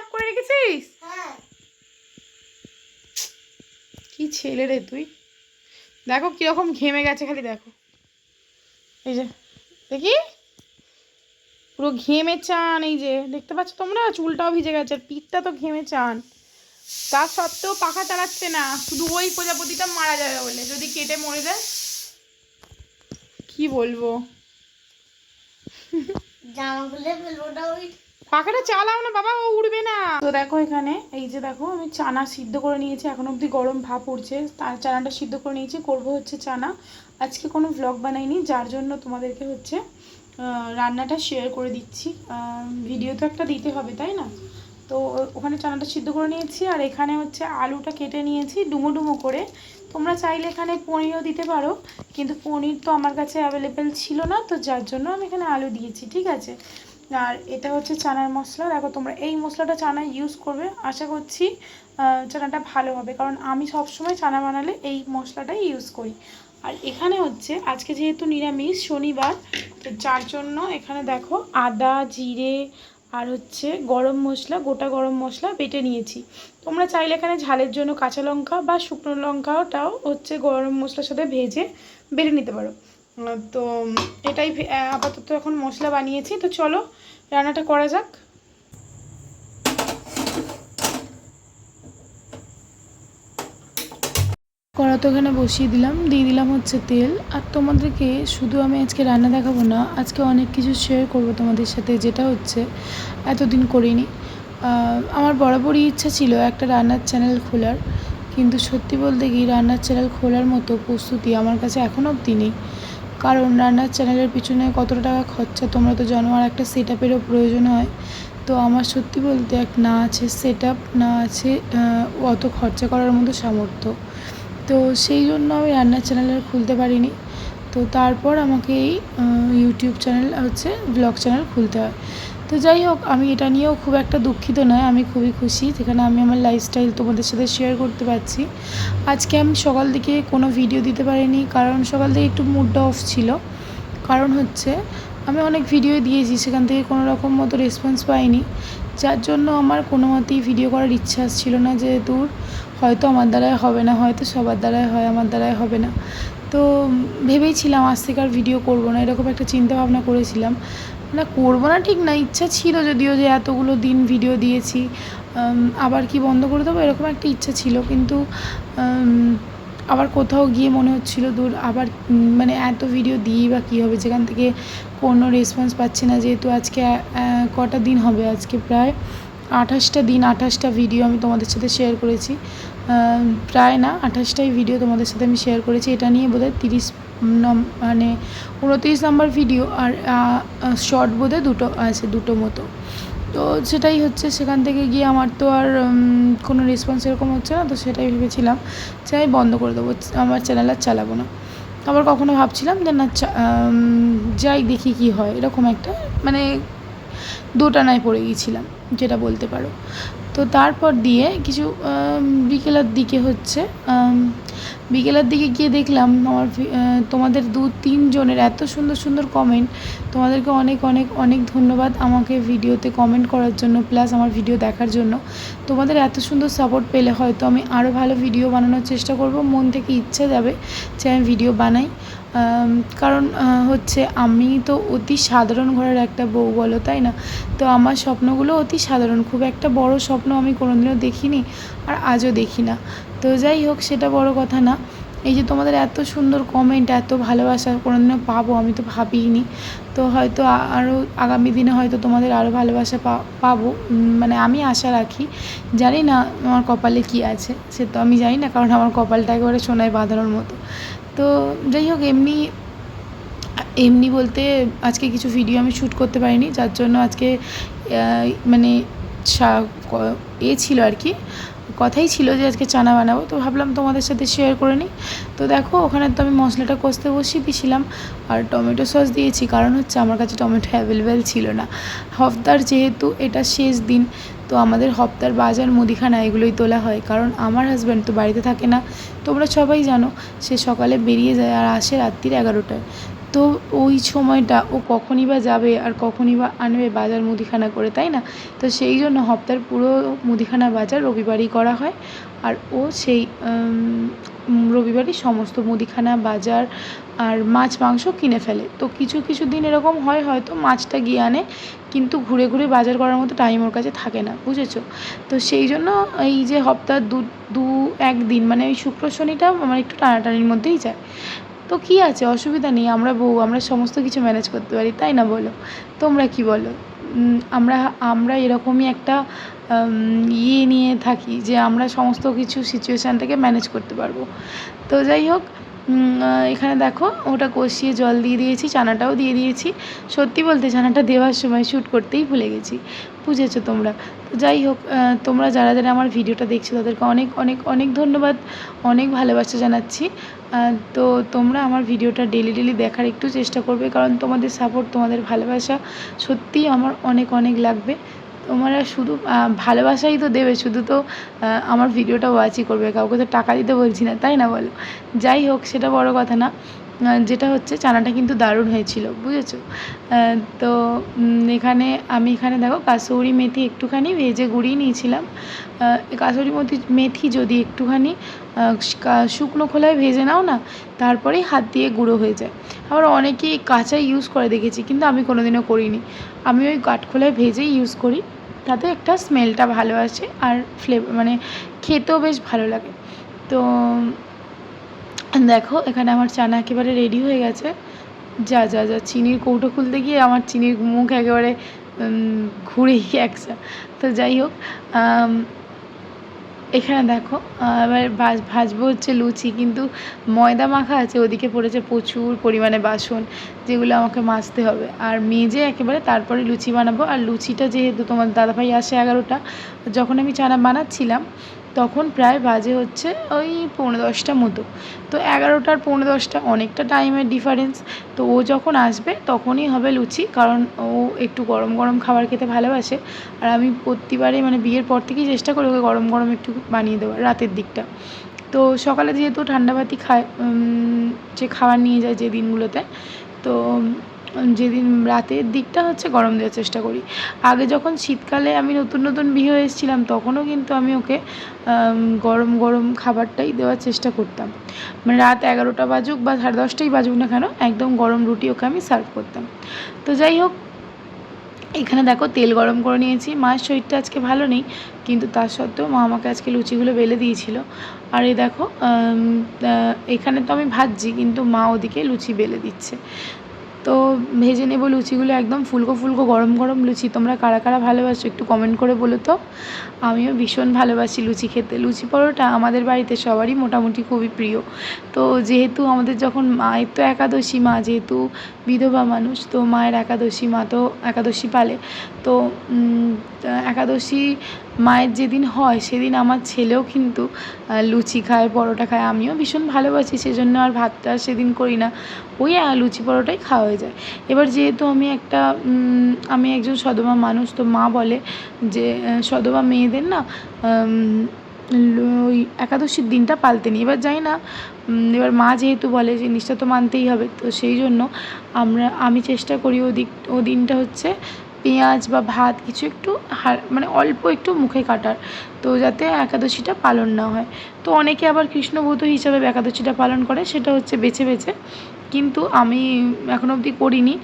Up করে রেখেছিস? কি ছেলে রে তুই। দেখো কিরকম ঘেমে গেছে, খালি দেখো। এই যে দেখি পুরো ঘেমে চান। এই যে দেখতে পাচ্ছ তোমরা, চুলটাও ভিজে গেছে, পিঠটা তো ঘেমে চান। তা সত্ত্বেও পাখা চালাচ্ছে না, শুধু ওই প্রজাপতিটা মারা যাবে বলে, যদি কেটে মরে যায়। কি বলবো, পাখাটা চালাও না বাবা, ও উড়বে না তো। দেখো এখানে এই যে দেখো আমি চানা সিদ্ধ করে নিয়েছি, এখন অবধি গরম ভাপ উঠছে, তার চানাটা সিদ্ধ করে নিয়েছি, করবো হচ্ছে চানা। আজকে কোনো ভ্লগ বানাইনি, যার জন্য তোমাদেরকে হচ্ছে রান্নাটা শেয়ার করে দিচ্ছি। ভিডিও তো একটা দিতে হবে তাই না। তো ওখানে চানাটা সিদ্ধ করে নিয়েছি, আর এখানে হচ্ছে আলুটা কেটে নিয়েছি ডুমো ডুমো করে। তোমরা চাইলে এখানে পনিরও দিতে পারো, কিন্তু পনির তো আমার কাছে অ্যাভেলেবেল ছিল না, তো যার জন্য আমি এখানে আলু দিয়েছি, ঠিক আছে। আর এটা হচ্ছে চানার মশলা। দেখো তোমরা এই মশলাটা চানায় ইউজ করবে, আশা করছি চানাটা ভালো হবে, কারণ আমি সবসময় চানা বানালে এই মশলাটাই ইউজ করি। আর এখানে হচ্ছে আজকে যেহেতু নিরামিষ শনিবার, তো যার জন্য এখানে দেখো আদা জিরে আর হচ্ছে গরম মশলা, গোটা গরম মশলা বেটে নিয়েছি। তোমরা চাইলে এখানে ঝালের জন্য কাঁচা লঙ্কা বা শুকনো লঙ্কাটাও হচ্ছে গরম মশলার সাথে ভেজে বেটে নিতে পারো। তো এটাই আপাতত এখন মশলা বানিয়েছি, তো চলো রান্নাটা করা যাক। কড়া তো এখানে বসিয়ে দিলাম, দিয়ে দিলাম হচ্ছে তেল। আর তোমাদেরকে শুধু আমি আজকে রান্না দেখাবো না, আজকে অনেক কিছু শেয়ার করব তোমাদের সাথে, যেটা হচ্ছে এতদিন করিনি। আমার বরাবরই ইচ্ছা ছিল একটা রান্নার চ্যানেল খোলার, কিন্তু সত্যি বলতে কি রান্নার চ্যানেল খোলার মতো প্রস্তুতি আমার কাছে এখনও অবধি নেই। কারণ রান্নার চ্যানেলের পিছনে কতটা টাকা খরচা তোমরা তো জানো, আর একটা সেট আপেরও প্রয়োজন হয়। তো আমার সত্যি বলতে না আছে সেট আপ, না আছে অত খরচা করার মতো সামর্থ্য। তো সেই জন্য আমি রান্নার চ্যানেল আর খুলতে পারিনি। তো তারপর আমাকে এই ইউটিউব চ্যানেল হচ্ছে ব্লগ চ্যানেল খুলতে হয়। তো যাই হোক, আমি এটা নিয়েও খুব একটা দুঃখিত নয়, আমি খুবই খুশি, যেখানে আমি আমার লাইফস্টাইল তোমাদের সাথে শেয়ার করতে পারছি। আজকে আমি সকাল থেকে কোনো ভিডিও দিতে পারিনি, কারণ সকাল থেকে একটু মুডটা অফ ছিল। কারণ হচ্ছে আমি অনেক ভিডিও দিয়েছি, সেখান থেকে কোনো রকম মতো রেসপন্স পাইনি, যার জন্য আমার কোনো মতেই ভিডিও করার ইচ্ছা আসছিল না, যে দূর হয়তো আমার দ্বারাই হবে না, হয়তো সবার দ্বারাই হয়, আমার দ্বারাই হবে না। তো ভেবেইছিলাম আজ থেকে আর ভিডিও করবো না, এরকম একটা চিন্তা ভাবনা করেছিলাম। না করবো না ঠিক না, ইচ্ছা ছিল যদিও, যে এতগুলো দিন ভিডিও দিয়েছি আবার কি বন্ধ করে দেবো, এরকম একটা ইচ্ছা ছিল। কিন্তু আবার কোথাও গিয়ে মনে হচ্ছিলো দূর আবার মানে এত ভিডিও দিই বা কী হবে, যেখান থেকে কোনো রেসপন্স পাচ্ছি না। যেহেতু আজকে কটা দিন হবে, আজকে প্রায় 28টা দিন, 28টা ভিডিও আমি তোমাদের সাথে শেয়ার করেছি। প্রায় না 28টাই ভিডিও তোমাদের সাথে আমি শেয়ার করেছি। এটা নিয়ে বোধহয় 29 নম্বর ভিডিও, আর শর্ট বোধহয় দুটো আছে, দুটো মতো। তো সেটাই হচ্ছে, সেখান থেকে গিয়ে আমার তো আর কোনো রেসপন্স এরকম হচ্ছে না, তো সেটাই ভেবেছিলাম যে আমি বন্ধ করে দেবো, আমার চ্যানেল আর চালাবো না। আবার কখনো ভাবছিলাম যে না যাই দেখি কি হয়, এরকম একটা মানে দোটানায় পড়ে গিয়েছিলাম, যেটা বলতে পারো। তো তারপর দিয়ে কিছু বিকেলের দিকে হচ্ছে বিকেলের দিকে গিয়ে দেখলাম আমার তোমাদের 2-3 জনের এত সুন্দর সুন্দর কমেন্ট। তোমাদেরকে অনেক অনেক অনেক ধন্যবাদ আমাকে ভিডিওতে কমেন্ট করার জন্য, প্লাস আমার ভিডিও দেখার জন্য। তোমাদের এত সুন্দর সাপোর্ট পেলে হয়তো আমি আরও ভালো ভিডিও বানানোর চেষ্টা করব, মন থেকে ইচ্ছা যাবে যে আমি ভিডিও বানাই। কারণ হচ্ছে আমি তো অতি সাধারণ ঘরের একটা বউ, বলো তাই না। তো আমার স্বপ্নগুলো অতি সাধারণ, খুব একটা বড় স্বপ্ন আমি কোনোদিনও দেখিনি, আর আজও দেখি না। তো যাই হোক, সেটা বড় কথা না। এই যে তোমাদের এত সুন্দর কমেন্ট, এত ভালোবাসা কোনোদিনও পাবো আমি তো ভাবিনি। তো হয়তো আরও আগামী দিনে হয়তো তোমাদের আরও ভালোবাসা পাবো, মানে আমি আশা রাখি। জানি না আমার কপালে কী আছে, সে তো আমি জানি না, কারণ আমার কপালটা একেবারে সোনায় বাঁধানোর মতো। তো যাই হোক, এমনি বলতে আজকে কিছু ভিডিও আমি শ্যুট করতে পারিনি, যার জন্য আজকে মানে ছিল আর কি, কথাই ছিল যে আজকে চানা বানাবো, তো ভাবলাম তোমাদের সাথে শেয়ার করে নিই। তো দেখো ওখানে তো আমি মশলাটা কষতে বসিয়ে দিয়েছিলাম, আর টমেটো সস দিয়েছি, কারণ হচ্ছে আমার কাছে টমেটো অ্যাভেলেবেল ছিল না। হফতার যেহেতু এটা শেষ দিন, তো আমাদের হফতার বাজার মুদিখানা এগুলোই তোলা হয়, কারণ আমার হাজব্যান্ড তো বাড়িতে থাকে না, তোমরা সবাই জানো, সে সকালে বেরিয়ে যায় আর আসে রাত্রির 11টায়। তো ওই সময়টা ও কখনই বা যাবে আর কখনই বা আনবে বাজার মুদিখানা করে, তাই না? তো সেই জন্য হপ্তার পুরো মুদিখানা বাজার রবিবারই করা হয়। আর ও সেই রবিবারই সমস্ত মুদিখানা বাজার আর মাছ মাংস কিনে ফেলে। তো কিছু কিছু দিন এরকম হয় হয়তো মাছটা গিয়ে আনে, কিন্তু ঘুরে ঘুরে বাজার করার মতো টাইম ওর কাছে থাকে না, বুঝেছো? তো সেই জন্য এই যে সপ্তাহ দু এক দিন মানে ওই শুক্র শনিটা আমার একটু টানাটানির মধ্যেই যায়। তো কী আছে, অসুবিধা নেই, আমরা বউ, আমরা সমস্ত কিছু ম্যানেজ করতে পারি, তাই না বলো? তোমরা কি বলো? আমরা আমরা এরকমই একটা নিয়ে থাকি যে আমরা সমস্ত কিছু সিচুয়েশানটাকে ম্যানেজ করতে পারবো। তো যাই হোক, এখানে দেখো ওটা কষিয়ে জল দিয়ে দিয়েছি, চানাটাও দিয়ে দিয়েছি। সত্যি বলতে চানাটা দেওয়ার সময় শ্যুট করতেই ভুলে গেছি, বুঝেছো তোমরা? তো যাই হোক, তোমরা যারা যারা আমার ভিডিওটা দেখছো তাদেরকে অনেক অনেক অনেক ধন্যবাদ, অনেক ভালোবাসা জানাচ্ছি। তো তোমরা আমার ভিডিওটা ডেলি ডেলি দেখার একটু চেষ্টা করবে, কারণ তোমাদের সাপোর্ট, তোমাদের ভালোবাসা সত্যিই আমার অনেক অনেক লাগবে। তোমরা শুধু ভালোবাসাই তো দেবে, শুধু তো আমার ভিডিওটা ওয়াচই করবে, কাউকে তো টাকা দিতে বলছি না, তাই না বলো? যাই হোক, সেটা বড় কথা না। যেটা হচ্ছে চানাটা কিন্তু দারুণ হয়েছিল, বুঝেছো? তো এখানে দেখো কাসুরি মেথি একটুখানি ভেজে গুঁড়িয়ে নিয়েছিলাম। কাসুরি মেথি যদি একটুখানি শুকনো খোলায় ভেজে নাও না, তারপরেই হাত দিয়ে গুঁড়ো হয়ে যায়। আবার অনেকেই কাঁচা ইউজ করে দেখেছি, কিন্তু আমি কোনোদিনও করিনি। আমি ওই কাঠখোলায় ভেজেই ইউজ করি, তাতে একটা স্মেলটা ভালো আসে আর মানে খেতেও বেশ ভালো লাগে। তো দেখো এখানে আমার চানা একেবারে রেডি হয়ে গেছে। যা যা যা চিনির কৌটো খুলতে গিয়ে আমার চিনির মুখ একেবারে ঘুরেই গেছে। তো যাই হোক, এখানে দেখো এবার ভাজবো হচ্ছে লুচি, কিন্তু ময়দা মাখা আছে, ওদিকে পড়েছে প্রচুর পরিমাণে বাসন, যেগুলো আমাকে মাজতে হবে আর মেজে একেবারে তারপরে লুচি বানাবো। আর লুচিটা যেহেতু তোমার দাদাভাই আসে 11টা, যখন আমি চানা বানাচ্ছিলাম তখন প্রায় বাজে হচ্ছে ওই 9:45 মতো। তো 11টার 9:45 অনেকটা টাইমের ডিফারেন্স। তো ও যখন আসবে তখনই হবে লুচি, কারণ ও একটু গরম গরম খাবার খেতে ভালোবাসে। আর আমি প্রতিবারে মানে বিয়ের পর থেকেই চেষ্টা করি ওকে গরম গরম একটু বানিয়ে দেওয়ার রাতের দিকটা। তো সকালে যেহেতু ঠান্ডা ভাতই খায়, যে খাবার নিয়ে যায় যে দিনগুলোতে, তো যেদিন রাতের দিকটা হচ্ছে গরম দেওয়ার চেষ্টা করি। আগে যখন শীতকালে আমি নতুন নতুন বিয়ে হয়ে এসেছিলাম তখনও কিন্তু আমি ওকে গরম গরম খাবারটাই দেওয়ার চেষ্টা করতাম। মানে রাত 11টা বাজুক বা 10:30টাই বাজুক না কেন, একদম গরম রুটি ওকে আমি সার্ভ করতাম। তো যাই হোক, এখানে দেখো তেল গরম করে নিয়েছি। মায়ের শরীরটা আজকে ভালো নেই, কিন্তু তার সত্ত্বেও মা আমাকে আজকে লুচিগুলো বেলে দিয়েছিল। আর এই দেখো, এখানে তো আমি ভাজছি, কিন্তু মা ওদিকে লুচি বেলে দিচ্ছে। তো ভেজে নেব লুচিগুলো, একদম ফুলকো ফুলকো গরম গরম লুচি। তোমরা কারা কারা ভালোবাসো একটু কমেন্ট করে বলো তো। আমিও ভীষণ ভালোবাসি লুচি খেতে। লুচি পরোটা আমাদের বাড়িতে সবারই মোটামুটি খুবই প্রিয়। তো যেহেতু আমাদের যখন মায়ের তো একাদশী, মা যেহেতু বিধবা মানুষ, তো মায়ের একাদশী, মা তো একাদশী পালে। তো একাদশী মায়ের যেদিন হয় সেদিন আমার ছেলেও কিন্তু লুচি খায়, পরোটা খায়। আমিও ভীষণ ভালোবাসি, সেজন্য আর ভাতটা সেদিন করি না, ওই লুচি পরোটাই খাওয়া হয়ে যায়। এবার যেহেতু আমি একজন সদমা মানুষ, তো মা বলে যে সদমা মেয়েদের না ওই একাদশীর দিনটা পালতে নেই। এবার জানি না, এবার মা যেহেতু বলে জিনিসটা তো মানতেই হবে, তো সেই জন্য আমি চেষ্টা করি ও দিনটা হচ্ছে পেঁয়াজ বা ভাত কিছু একটু মানে অল্প একটু মুখে কাটার, তো যাতে একাদশীটা পালন না হয়। তো অনেকে আবার কৃষ্ণব্রত হিসাবে একাদশীটা পালন করে, সেটা হচ্ছে বেছে বেছে, কিন্তু আমি এখনো অবধি করিনি।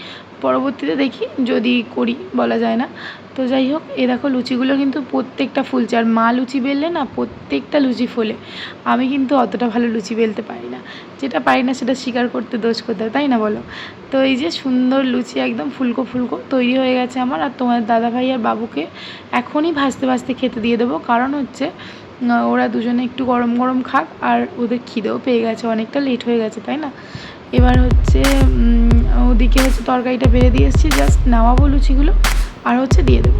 পরবর্তীতে দেখি যদি করি, বলা যায় না। তো যাই হোক, এ দেখো লুচিগুলো কিন্তু প্রত্যেকটা ফুলছে, আর মা লুচি বেললে না প্রত্যেকটা লুচি ফোলে। আমি কিন্তু অতটা ভালো লুচি বেলতে পারি না, যেটা পারি না সেটা স্বীকার করতে দোষ কোথায়, তাই না বলো? তো এই যে সুন্দর লুচি একদম ফুলকো ফুলকো তৈরি হয়ে গেছে আমার। আর তোমার দাদাভাই আর বাবুকে এখনই ভাজতে ভাজতে খেতে দিয়ে দেবো, কারণ হচ্ছে ওরা দুজনে একটু গরম গরম খাক, আর ওদের খিদেও পেয়ে গেছে, অনেকটা লেট হয়ে গেছে, তাই না? এবার হচ্ছে ওদিকে হচ্ছে তরকারিটা বেড়ে দিয়ে এসেছি, জাস্ট নামাবো লুচিগুলো আর হচ্ছে দিয়ে দেবো।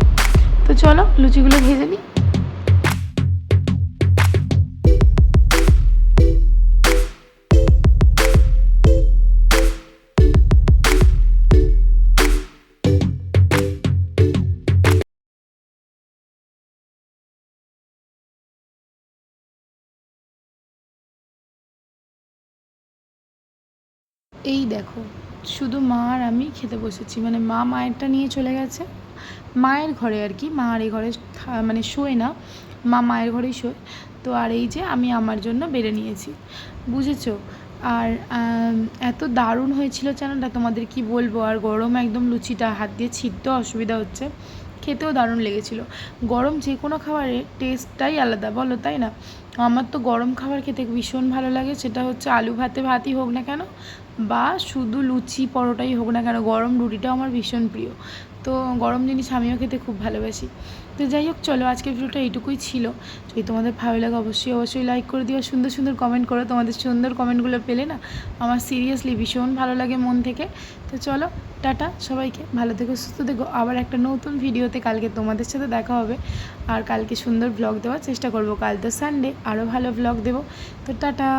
তো চলো লুচিগুলো ভেজে নিই। এই দেখো শুধু মা আর আমি খেতে বসেছি, মানে মা মায়েরটা নিয়ে চলে গেছে মায়ের ঘরে আর কি। মা আর এই ঘরে মানে শোয় না, মা মায়ের ঘরেই শোয়। তো আর এই যে আমি আমার জন্য বেড়ে নিয়েছি, বুঝেছো। আর এত দারুণ হয়েছিল চানাটা, তোমাদের কি বলবো। আর গরম একদম, লুচিটা হাত দিয়ে ছিঁড়তেও অসুবিধা হচ্ছে, খেতেও দারুণ লেগেছিলো। গরম যে কোনো খাবারের টেস্টটাই আলাদা, বলো তাই না? আমার তো গরম খাবার খেতে ভীষণ ভালো লাগে, সেটা হচ্ছে আলু ভাতে ভাতই হোক না কেন, বা শুধু লুচি পরোটাই হোক না কেন, গরম রুটিটাও আমার ভীষণ প্রিয়। তো গরম জিনিস আমিও খেতে খুব ভালোবাসি। তো যাই হোক, চলো আজকের ভিডিওটা এইটুকুই ছিল। যদি তোমাদের ভালো লাগে অবশ্যই লাইক করে দিও, সুন্দর সুন্দর কমেন্ট করো। তোমাদের সুন্দর কমেন্টগুলো পেলে না আমার সিরিয়াসলি ভীষণ ভালো লাগে মন থেকে। তো চলো, টাটা সবাইকে, ভালো থেকো, সুস্থ থেকো। আবার একটা নতুন ভিডিওতে কালকে তোমাদের সাথে দেখা হবে। আর কালকে সুন্দর ব্লগ দেওয়ার চেষ্টা করব। কাল তো সানডে, আরও ভালো ব্লগ দেবো। তো টাটা।